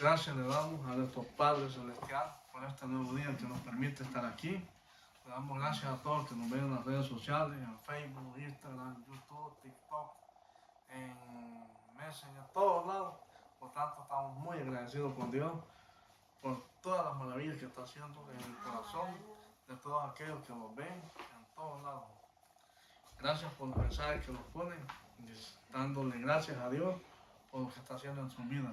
Gracias le damos a nuestro Padre Celestial por este nuevo día que nos permite estar aquí. Le damos gracias a todos que nos ven en las redes sociales, en Facebook, Instagram, YouTube, TikTok, en Messenger, en todos lados. Por tanto, estamos muy agradecidos con Dios por todas las maravillas que está haciendo en el corazón de todos aquellos que nos ven en todos lados. Gracias por los mensajes que nos ponen, dándole gracias a Dios por lo que está haciendo en su vida.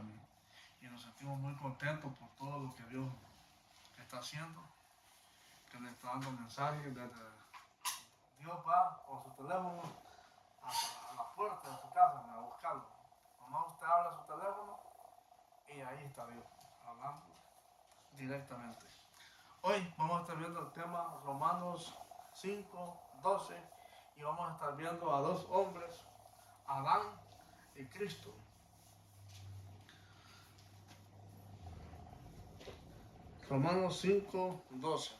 Y nos sentimos muy contentos por todo lo que Dios está haciendo, que le está dando mensajes desde Dios va con su teléfono a la puerta de su casa a buscarlo. Nomás usted abre su teléfono y ahí está Dios hablando directamente. Hoy vamos a estar viendo el tema Romanos 5:12 y vamos a estar viendo a dos hombres, Adán y Cristo. Romanos 5:12.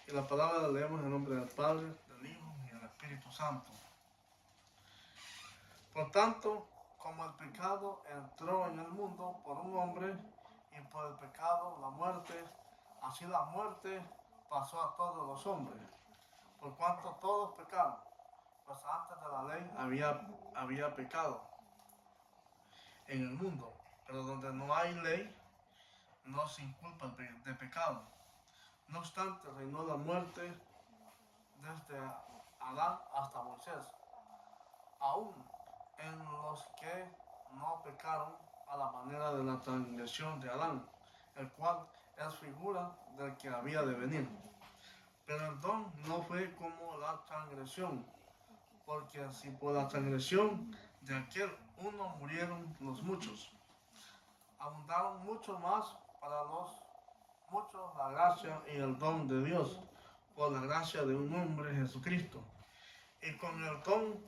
Y la palabra la leemos en nombre del Padre, del Hijo y del Espíritu Santo. Por tanto, como el pecado entró en el mundo por un hombre, y por el pecado la muerte, así la muerte pasó a todos los hombres, por cuanto todos pecaron, pues antes de la ley había pecado en el mundo, pero donde no hay ley, no se inculpa de pecado. No obstante, reinó la muerte desde Adán hasta Moisés, aún en los que no pecaron a la manera de la transgresión de Adán, el cual es figura del que había de venir. Pero el don no fue como la transgresión, porque si por la transgresión de aquel uno murieron los muchos, abundaron mucho más para los muchos la gracia y el don de Dios, por la gracia de un hombre, Jesucristo. Y con el don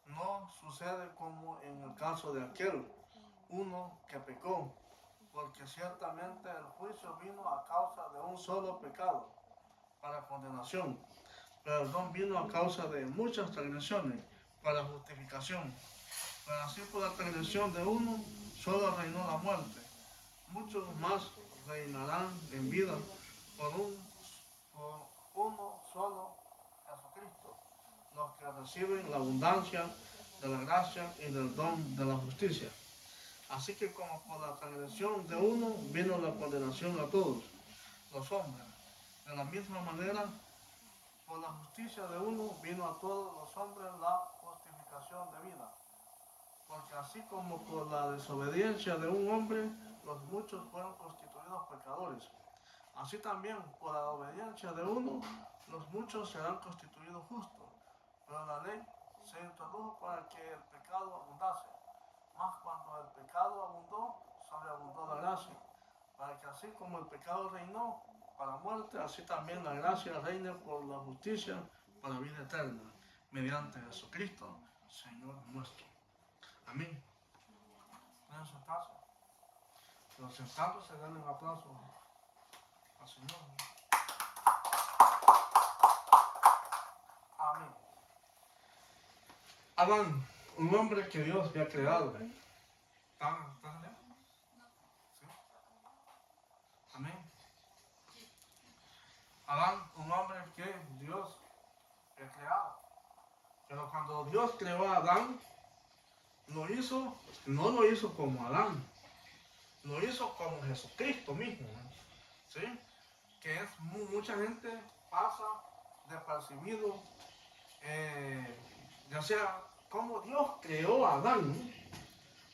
no sucede como en el caso de aquel uno que pecó, porque ciertamente el juicio vino a causa de un solo pecado, para condenación, pero el don vino a causa de muchas transgresiones, para justificación. Pero así por la transgresión de uno, solo reinó la muerte. Muchos más reinarán en vida por uno solo, Jesucristo, los que reciben la abundancia de la gracia y del don de la justicia. Así que como por la transgresión de uno vino la condenación a todos los hombres, de la misma manera por la justicia de uno vino a todos los hombres la justificación de vida. Porque así como por la desobediencia de un hombre los muchos fueron constituidos pecadores, así también por la obediencia de uno los muchos serán constituidos justos. Pero la ley se introdujo para que el pecado abundase. Mas cuando el pecado abundó, sobreabundó la gracia, para que así como el pecado reinó para muerte, así también la gracia reine por la justicia para vida eterna, mediante Jesucristo, Señor nuestro. Amén. Pueden sentarse. Los sentados se dan un aplauso al Señor. Amén. Adán, un hombre que Dios había creado. ¿Estás allá? ¿Sí? Amén. Adán, un hombre que Dios había creado. Pero cuando Dios creó a Adán, no lo hizo como Adán, lo hizo como Jesucristo mismo, ¿sí? Que es mucha gente pasa desapercibido, ya sea como Dios creó a Adán, ¿no?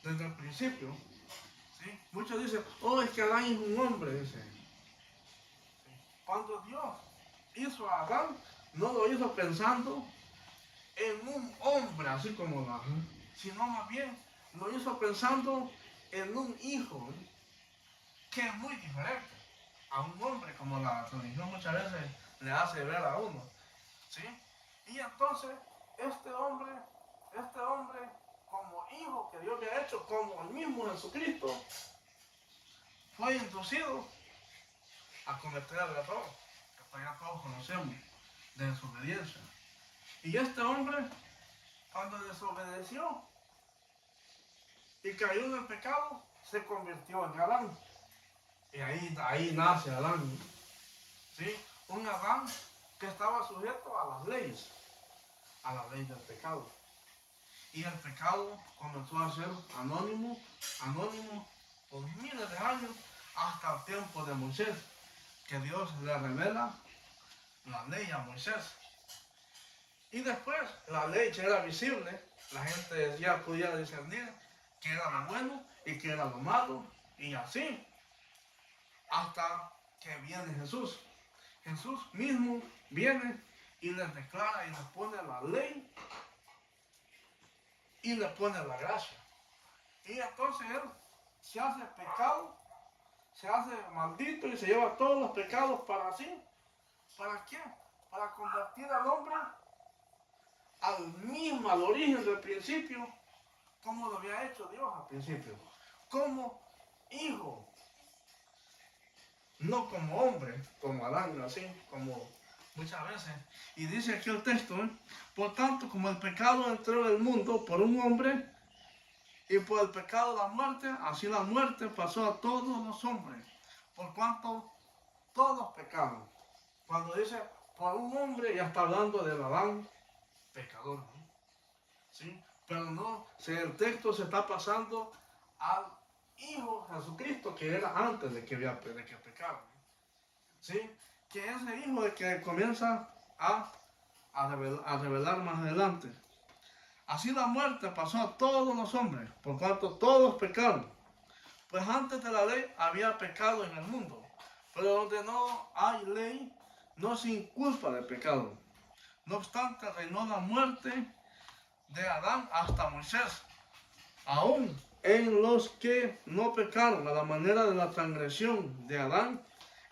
Desde el principio, ¿sí? Muchos dicen, oh, es que Adán es un hombre, dice. ¿Sí? Cuando Dios hizo a Adán, no lo hizo pensando en un hombre así como Adán, sino más bien lo hizo pensando en un hijo, que es muy diferente a un hombre, como la religión muchas veces le hace ver a uno, ¿sí? Y entonces este hombre como hijo que Dios le ha hecho, como el mismo Jesucristo, fue inducido a cometer el error que ya todos conocemos de desobediencia. Y este hombre, cuando desobedeció, y cayó en el pecado, se convirtió en Adán. Y ahí nace Adán, ¿sí? Un Adán que estaba sujeto a las leyes, a la ley del pecado. Y el pecado comenzó a ser anónimo por miles de años hasta el tiempo de Moisés, que Dios le revela la ley a Moisés. Y después la ley ya era visible, la gente ya podía discernir qué era lo bueno y qué era lo malo, y así hasta que viene Jesús. Jesús mismo viene y les declara y les pone la ley y le pone la gracia. Y entonces él se hace pecado, se hace maldito y se lleva todos los pecados para sí. ¿Para qué? Para convertir al hombre al origen del principio, como lo había hecho Dios al principio. Como hijo, no como hombre, como Adán, así, como muchas veces. Y dice aquí el texto, por tanto, como el pecado entró en el mundo por un hombre, y por el pecado la muerte, así la muerte pasó a todos los hombres, por cuanto todos pecaron. Cuando dice por un hombre, ya está hablando del Adán pecador, ¿no? ¿Sí? Pero no, el texto se está pasando al Hijo Jesucristo, que era antes de que pecara, ¿no? ¿Sí? Que es el Hijo de que comienza a revelar más adelante. Así la muerte pasó a todos los hombres, por cuanto todos pecaron. Pues antes de la ley había pecado en el mundo, pero donde no hay ley, no se inculpa de pecado. No obstante, reinó la muerte de Adán hasta Moisés, aún en los que no pecaron a la manera de la transgresión de Adán,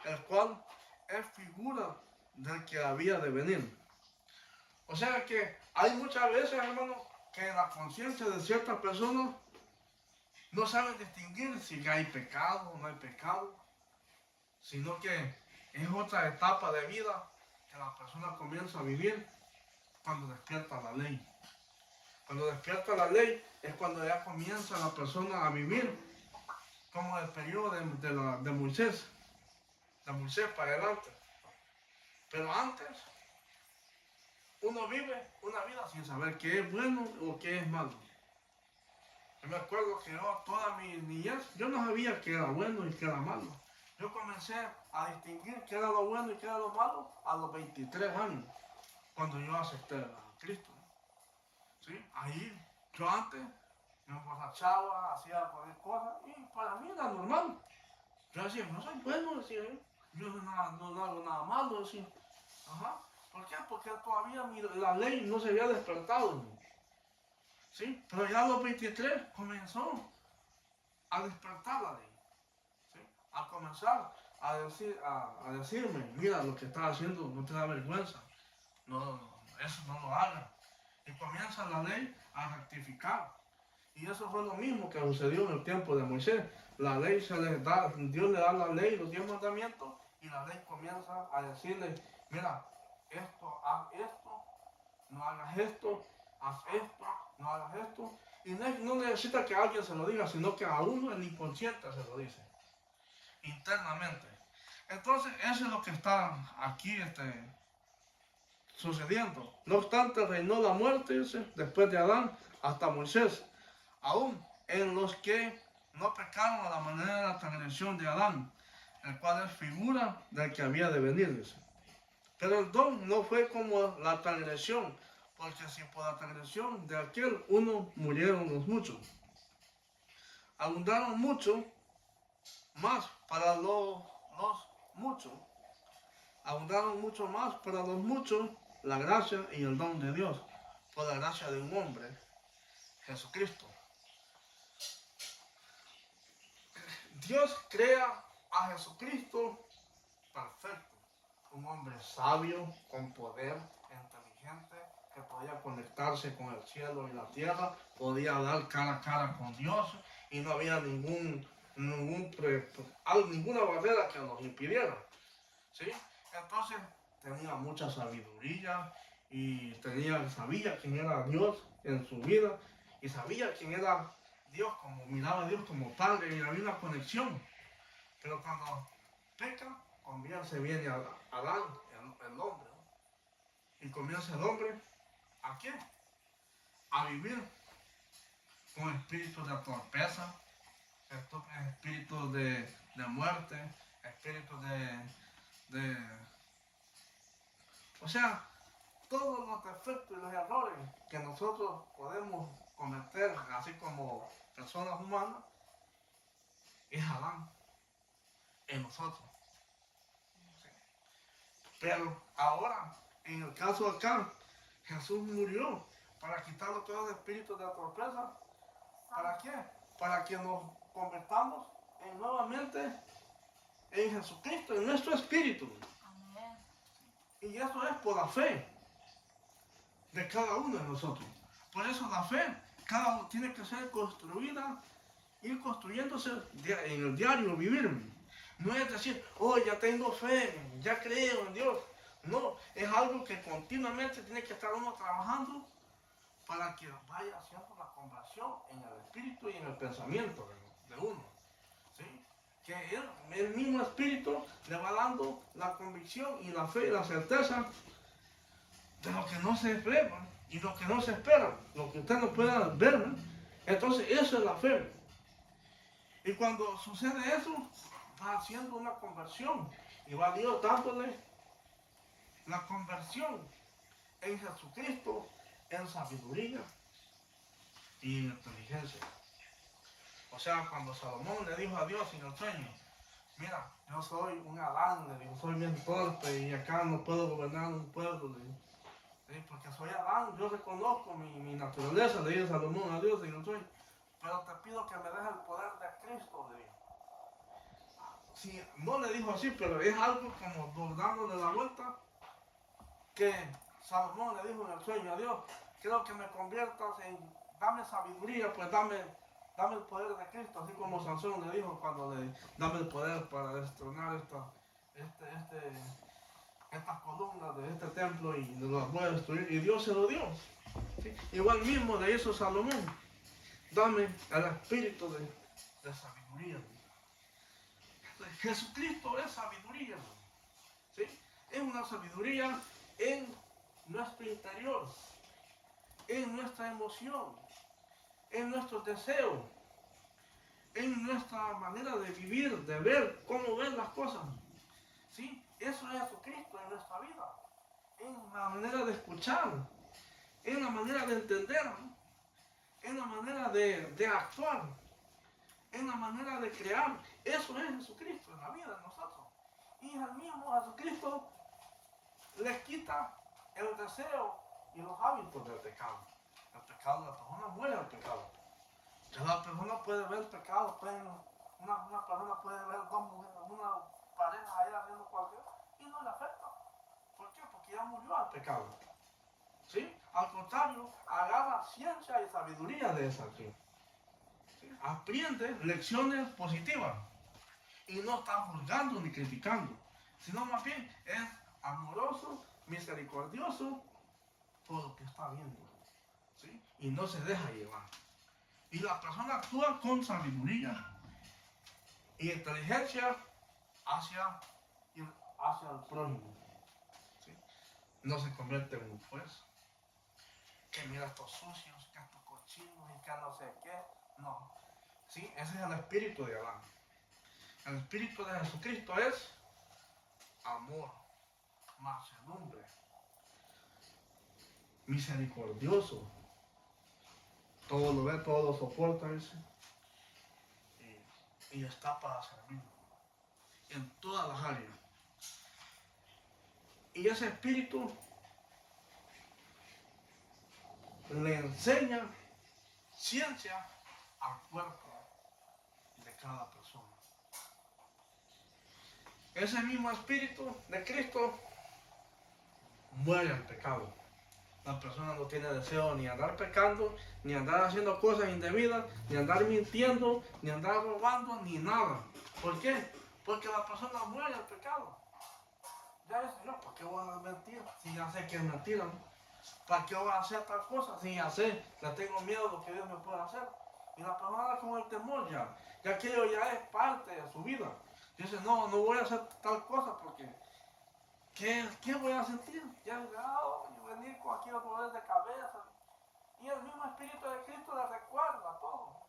el cual es figura del que había de venir. O sea que hay muchas veces, hermano, que la conciencia de ciertas personas no saben distinguir si hay pecado o no hay pecado, sino que es otra etapa de vida que la persona comienza a vivir cuando despierta la ley. Cuando despierta la ley es cuando ya comienza la persona a vivir como el periodo de Moisés para adelante. Pero antes uno vive una vida sin saber qué es bueno o qué es malo. Yo me acuerdo que yo toda mi niñez, yo no sabía qué era bueno y qué era malo. Yo comencé a distinguir qué era lo bueno y qué era lo malo a los 23 años, cuando yo acepté a Cristo. ¿Sí? Ahí, yo antes me emborrachaba, hacía cualquier cosa y para mí era normal. Yo decía, no soy bueno, decía yo no hago nada malo, decía. Ajá. ¿Por qué? Porque todavía la ley no se había despertado. ¿Sí? Pero ya a los 23 comenzó a despertar la ley. ¿Sí? A comenzar a decirme, mira, lo que estás haciendo no te da vergüenza. No, eso no lo hagas. Y comienza la ley a rectificar. Y eso fue lo mismo que sucedió en el tiempo de Moisés. La ley Dios le da la ley, los 10 mandamientos, y la ley comienza a decirle, mira, haz esto, no hagas esto, haz esto, no hagas esto. Y no necesita que alguien se lo diga, sino que a uno el inconsciente se lo dice, internamente. Entonces, eso es lo que está aquí sucediendo. No obstante, reinó la muerte, después de Adán, hasta Moisés, aún en los que no pecaron a la manera de la transgresión de Adán, el cual es figura del que había de venir, dice. Pero el don no fue como la transgresión, porque si por la transgresión de aquel uno murieron los muchos, abundaron mucho más para los muchos, abundaron mucho más para los muchos la gracia y el don de Dios, por la gracia de un hombre, Jesucristo. Dios crea a Jesucristo perfecto, un hombre sabio, con poder, inteligente, que podía conectarse con el cielo y la tierra, podía dar cara a cara con Dios y no había ninguna barrera que nos impidiera. ¿Sí? Entonces tenía mucha sabiduría y sabía quién era Dios en su vida y sabía quién era Dios, como miraba a Dios como Padre y había una conexión. Pero cuando peca, se viene Adán, el hombre, ¿no? Y comienza el hombre, ¿a qué? A vivir con espíritus de torpeza, espíritus de muerte, espíritus de... O sea, todos los defectos y los errores que nosotros podemos cometer, así como personas humanas, es Adán en nosotros. Pero ahora, en el caso acá, Jesús murió para quitarlo todo el espíritu de la torpeza. ¿Para qué? Para que nos convertamos nuevamente en Jesucristo, en nuestro espíritu. Amén. Y eso es por la fe de cada uno de nosotros. Por eso la fe, cada uno tiene que ser construida, ir construyéndose en el diario vivir. No es decir, oh, ya tengo fe, ya creo en Dios. No, es algo que continuamente tiene que estar uno trabajando para que vaya haciendo la conversión en el espíritu y en el pensamiento de uno. ¿Sí? Que el mismo espíritu le va dando la convicción y la fe y la certeza de lo que no se ve y lo que no se espera, lo que usted no pueda ver, ¿no? Entonces eso es la fe. Y cuando sucede eso, va haciendo una conversión y va Dios dándole la conversión en Jesucristo, en sabiduría y en inteligencia. O sea, cuando Salomón le dijo a Dios en el sueño, mira, yo soy un Adán, le digo, soy bien torpe y acá no puedo gobernar un pueblo, le digo. ¿Sí? Porque soy Adán, yo reconozco mi naturaleza, le dijo Salomón a Dios en el sueño, pero te pido que me dejes el poder de Cristo, le dijo. Sí, no le dijo así, pero es algo como dándole la vuelta, que Salomón le dijo en el sueño a Dios, quiero que me conviertas dame sabiduría, pues dame el poder de Cristo, así como Sansón le dijo cuando dame el poder para destronar estas columnas de este templo y las voy a destruir, y Dios se lo dio. ¿Sí? Igual mismo le hizo Salomón, dame el espíritu de sabiduría. Jesucristo es sabiduría, ¿sí? Es una sabiduría en nuestro interior, en nuestra emoción, en nuestros deseos, en nuestra manera de vivir, de ver, cómo ver las cosas. ¿Sí? Eso es Jesucristo en nuestra vida, en la manera de escuchar, en la manera de entender, en la manera de actuar, en la manera de crear. Eso es Jesucristo en la vida de nosotros. Y el mismo Jesucristo les quita el deseo y los hábitos del pecado. El pecado, la persona muere al pecado. Ya la persona puede ver el pecado, una persona puede ver dos mujeres, una pareja ahí haciendo cualquier y no le afecta. ¿Por qué? Porque ya murió al pecado. ¿Sí? Al contrario, agarra ciencia y sabiduría de esa acción. ¿Sí? Aprende lecciones positivas y no está juzgando ni criticando, sino más bien es amoroso, misericordioso por lo que está viendo. ¿Sí? Y no se deja llevar. Y la persona actúa con sabiduría y inteligencia hacia el prójimo. ¿Sí? No se convierte en un juez que mira estos sucios, que estos cochinos y que no sé qué. No. ¿Sí? Ese es el espíritu de Adán. El espíritu de Jesucristo es amor, mansedumbre, misericordioso. Todo lo ve, todo lo soporta, dice. Y está para servir en todas las áreas. Y ese espíritu le enseña ciencia al cuerpo de cada persona. Ese mismo espíritu de Cristo muere al pecado. La persona no tiene deseo ni andar pecando, ni andar haciendo cosas indebidas, ni andar mintiendo, ni andar robando, ni nada. ¿Por qué? Porque la persona muere al pecado. Ya dice, no, ¿para qué voy a mentir? Si ya sé que es mentira, ¿no? ¿Para qué voy a hacer tal cosa? Si ya sé, le tengo miedo de lo que Dios me puede hacer. Y la persona anda con el temor ya aquello ya es parte de su vida. Dice, no voy a hacer tal cosa porque ¿qué voy a sentir? Ya venir con aquellos dolores de cabeza. Y el mismo Espíritu de Cristo le recuerda todo.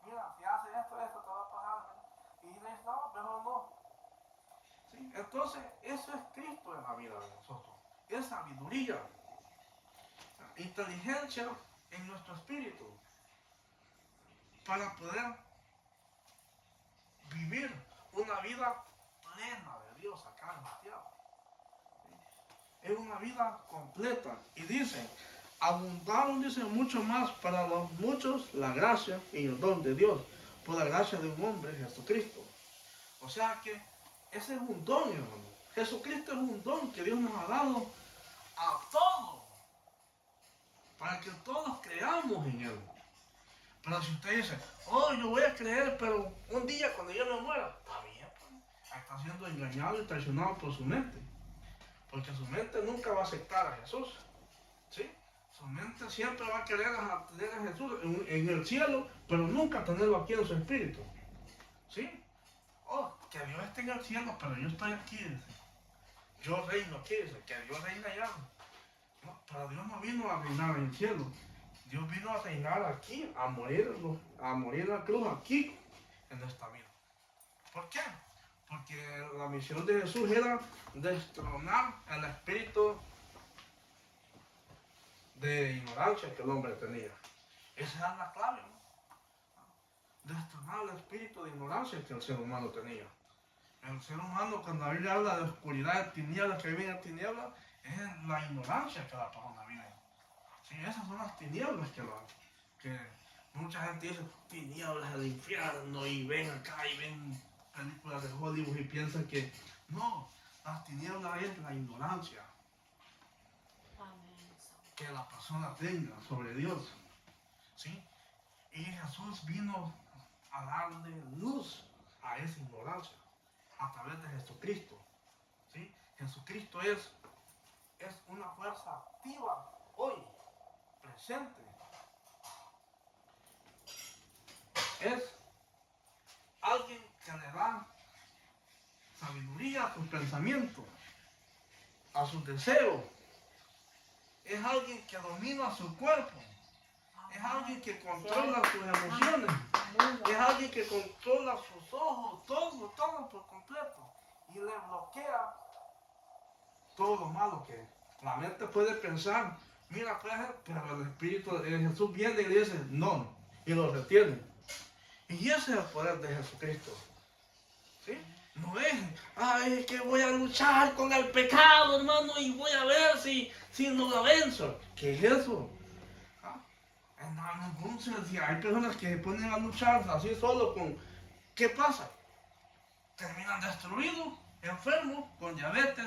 Mira, si haces esto te va a pasar. Y dices, no, mejor no. ¿Sí? Entonces, eso es Cristo en la vida de nosotros. Es sabiduría, inteligencia en nuestro espíritu para poder vivir una vida plena de Dios acá en la tierra. ¿Sí? Es una vida completa. Y dice, abundaron, dice, mucho más para los muchos la gracia y el don de Dios, por la gracia de un hombre, Jesucristo. O sea que ese es un don, hermano. Jesucristo es un don que Dios nos ha dado a todos, para que todos creamos en Él. Pero si usted dice, yo voy a creer, pero un día cuando yo me muera, está bien, pues. Está siendo engañado y traicionado por su mente. Porque su mente nunca va a aceptar a Jesús. ¿Sí? Su mente siempre va a querer tener a Jesús en el cielo, pero nunca tenerlo aquí en su espíritu. ¿Sí? Que Dios esté en el cielo, pero yo estoy aquí, dice. Yo reino aquí, dice, que Dios reina allá. No, pero Dios no vino a reinar en el cielo. Dios vino a reinar aquí, a morir en la cruz aquí, en esta vida. ¿Por qué? Porque la misión de Jesús era destronar el espíritu de ignorancia que el hombre tenía. Esa era la clave, ¿no? Destronar el espíritu de ignorancia que el ser humano tenía. El ser humano, cuando la Biblia habla de oscuridad, de tinieblas, que viven en tinieblas, es la ignorancia que la persona vive. Sí, esas son las tinieblas que mucha gente dice, tinieblas del infierno, y ven acá y ven películas de Hollywood y piensan que no, las tinieblas es la ignorancia que la persona tenga sobre Dios. ¿Sí? Y Jesús vino a darle luz a esa ignorancia a través de Jesucristo. ¿Sí? Jesucristo es una fuerza activa hoy, presente. Es alguien que le da sabiduría a sus pensamientos, a sus deseos. Es alguien que domina su cuerpo. Es alguien que controla sus emociones. Es alguien que controla sus ojos, todo por completo. Y le bloquea todo lo malo que la mente puede pensar. Mira, pero el Espíritu de Jesús viene y le dice no, y lo retiene. Y ese es el poder de Jesucristo. ¿Sí? No es que voy a luchar con el pecado, hermano, y voy a ver si no lo venzo. ¿Qué es eso? Entonces, si hay personas que se ponen a luchar así solo con... ¿Qué pasa? Terminan destruidos, enfermos, con diabetes,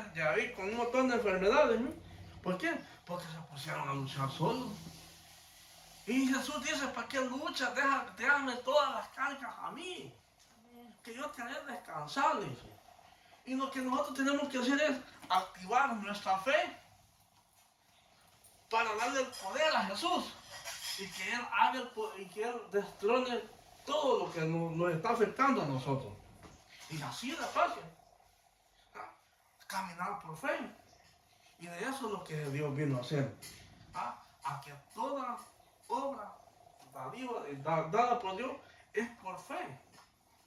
con un montón de enfermedades. ¿No? ¿Por qué? Porque se pusieron a luchar solos. Y Jesús dice, ¿para qué luchas? Déjame todas las cargas a mí. Que yo te haré descansar. Dice. Y lo que nosotros tenemos que hacer es activar nuestra fe para darle el poder a Jesús. Y que Él haga y que Él destrone todo lo que nos está afectando a nosotros. Y así de fácil. Caminar por fe. Y de eso es lo que Dios vino a hacer. A que toda obra dada por Dios es por fe,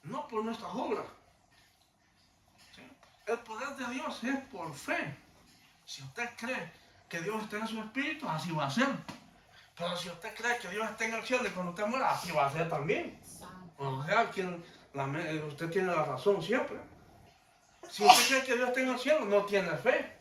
no por nuestras obras. ¿Sí? El poder de Dios es por fe. Si usted cree que Dios está en su espíritu, así va a ser. Pero si usted cree que Dios está en el cielo y cuando usted muera, así va a ser también. O sea, usted tiene la razón siempre. Si usted cree que Dios está en el cielo, no tiene fe.